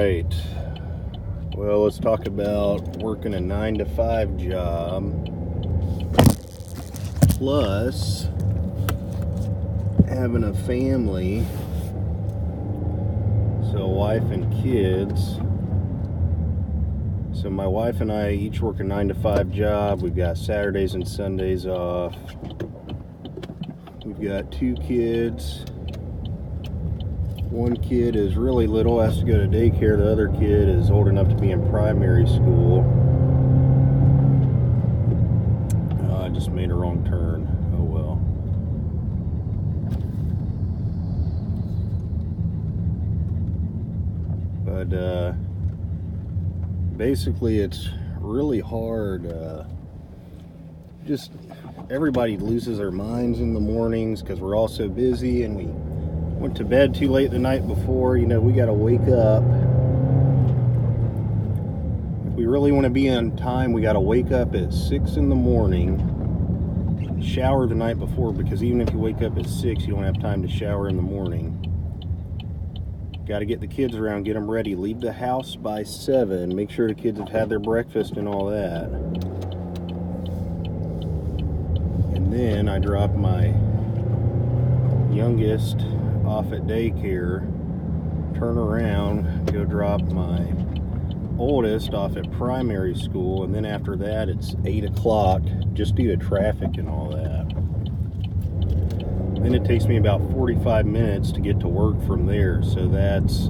right. Well, let's talk about working a 9-to-5 job plus having a family, so a wife and kids. So my wife and I each work a 9-to-5 job. We've got Saturdays and Sundays off. We've got 2 kids. One kid is really little, has to go to daycare. The other kid is old enough to be in primary school. I just made a wrong turn. Oh well. But basically it's really hard. Just everybody loses their minds in the mornings because we're all so busy, and we went to bed too late the night before. You know, we got to wake up. If we really want to be on time, we got to wake up at 6 in the morning, shower the night before, because even if you wake up at 6, you don't have time to shower in the morning. Got to get the kids around, get them ready, leave the house by 7, make sure the kids have had their breakfast and all that. And then I drop my youngest off at daycare, turn around, go drop my oldest off at primary school, and then after that it's 8 o'clock just due to traffic and all that. Then it takes me about 45 minutes to get to work from there, so that's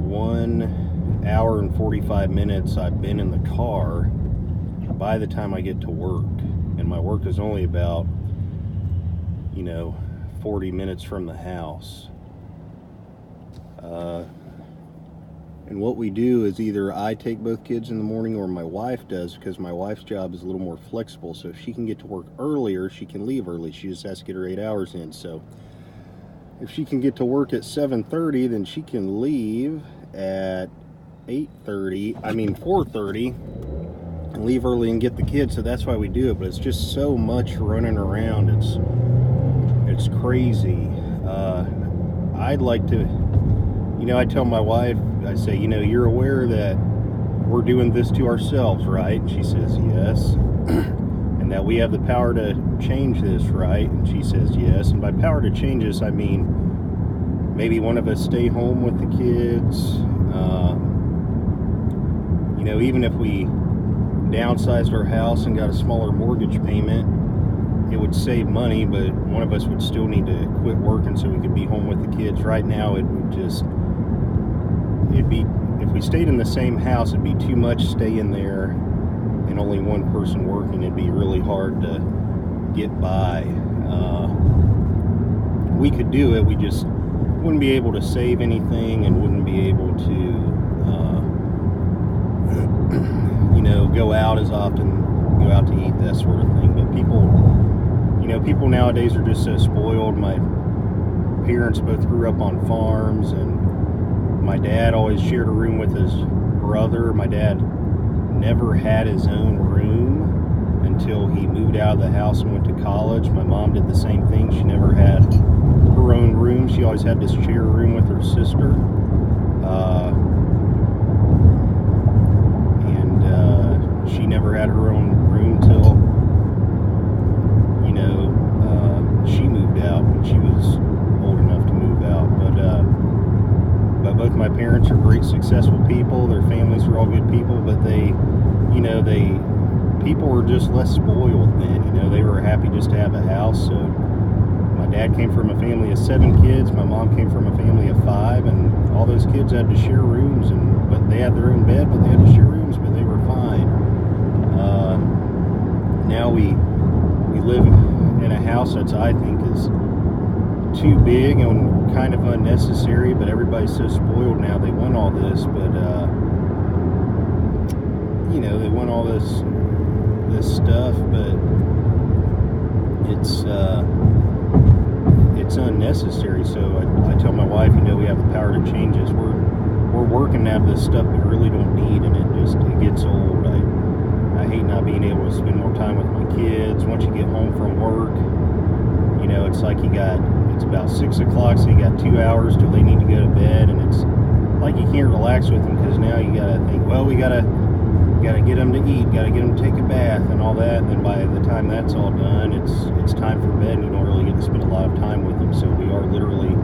1 hour and 45 minutes I've been in the car by the time I get to work. And my work is only about 40 minutes from the house. And what we do is either I take both kids in the morning or my wife does, because my wife's job is a little more flexible. So if she can get to work earlier, she can leave early. She just has to get her 8 hours in. So if she can get to work at 7:30, then she can leave at 4:30, and leave early and get the kids. So that's why we do it. But it's just so much running around. It's crazy. I'd like to, I tell my wife, I say, you're aware that we're doing this to ourselves, right? And she says, yes. And that we have the power to change this, right? And she says, yes. And by power to change this, I mean, maybe one of us stay home with the kids. Even if we downsized our house and got a smaller mortgage payment, it would save money, but one of us would still need to quit working so we could be home with the kids. Right now, it'd be, if we stayed in the same house, it'd be too much staying there and only one person working. It'd be really hard to get by. We could do it, we just wouldn't be able to save anything and wouldn't be able to go out as often, go out to eat, that sort of thing. But people nowadays are just so spoiled. My parents both grew up on farms, and my dad always shared a room with his brother. My dad never had his own room until he moved out of the house and went to college. My mom did the same thing. She never had her own room. She always had to share a room with her sister. She never had her own room till she moved out when she was old enough to move out. But both my parents are great, successful people. Their families are all good people, but people were just less spoiled then. They were happy just to have a house. So my dad came from a family of 7 kids. My mom came from a family of 5, and all those kids had to share rooms. But they had their own bed, but they had to share rooms, but they were fine. Now we live in a house that's, I think, is too big and kind of unnecessary, but everybody's so spoiled now. They want all this, but they want all this stuff, but it's unnecessary. So I tell my wife, we have the power to change this. We're working to have this stuff we really don't need, and it gets old. I hate not being able to spend more time with my kids. Once you get home from work, it's like you got It's about 6 o'clock, so you got 2 hours till they need to go to bed, and it's like you can't relax with them because now you gotta think, well, we gotta get them to eat, gotta get them to take a bath and all that, and then by the time that's all done, it's time for bed, and you don't really get to spend a lot of time with them. So we are literally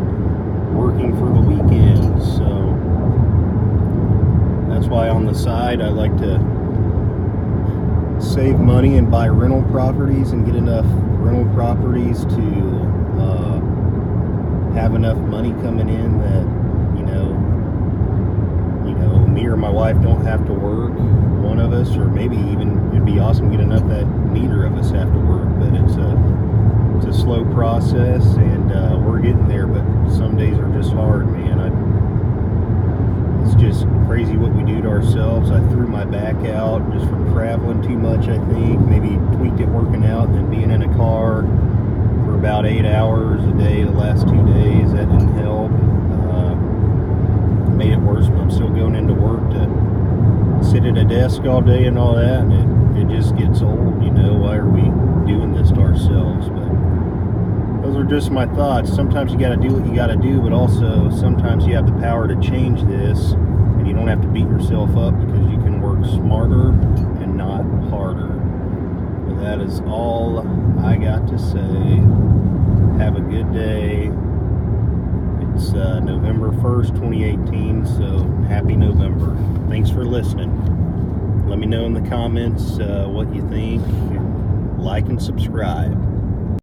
working for the weekend. So that's why on the side I like to save money and buy rental properties and get enough rental properties to have enough money coming in that me or my wife don't have to work, one of us, or maybe even it'd be awesome to get enough that neither of us have to work. But it's a slow process, and we're getting there. But some days are just hard, man. It's just crazy what we do to ourselves. I threw my back out just from traveling too much, I think. Maybe tweaked it working out, and then being in a car for about 8 hours a day the last 2 days. That didn't help. Made it worse, but I'm still going into work to sit at a desk all day and all that, and it just gets old. Why are we doing this to ourselves? But those are just my thoughts. Sometimes you got to do what you got to do, but also sometimes you have the power to change this, and you don't have to beat yourself up because you can work smarter and not harder. But that is all I got to say. Have a good day. It's November 1st, 2018, so happy November. Thanks for listening. Let me know in the comments what you think. Like and subscribe.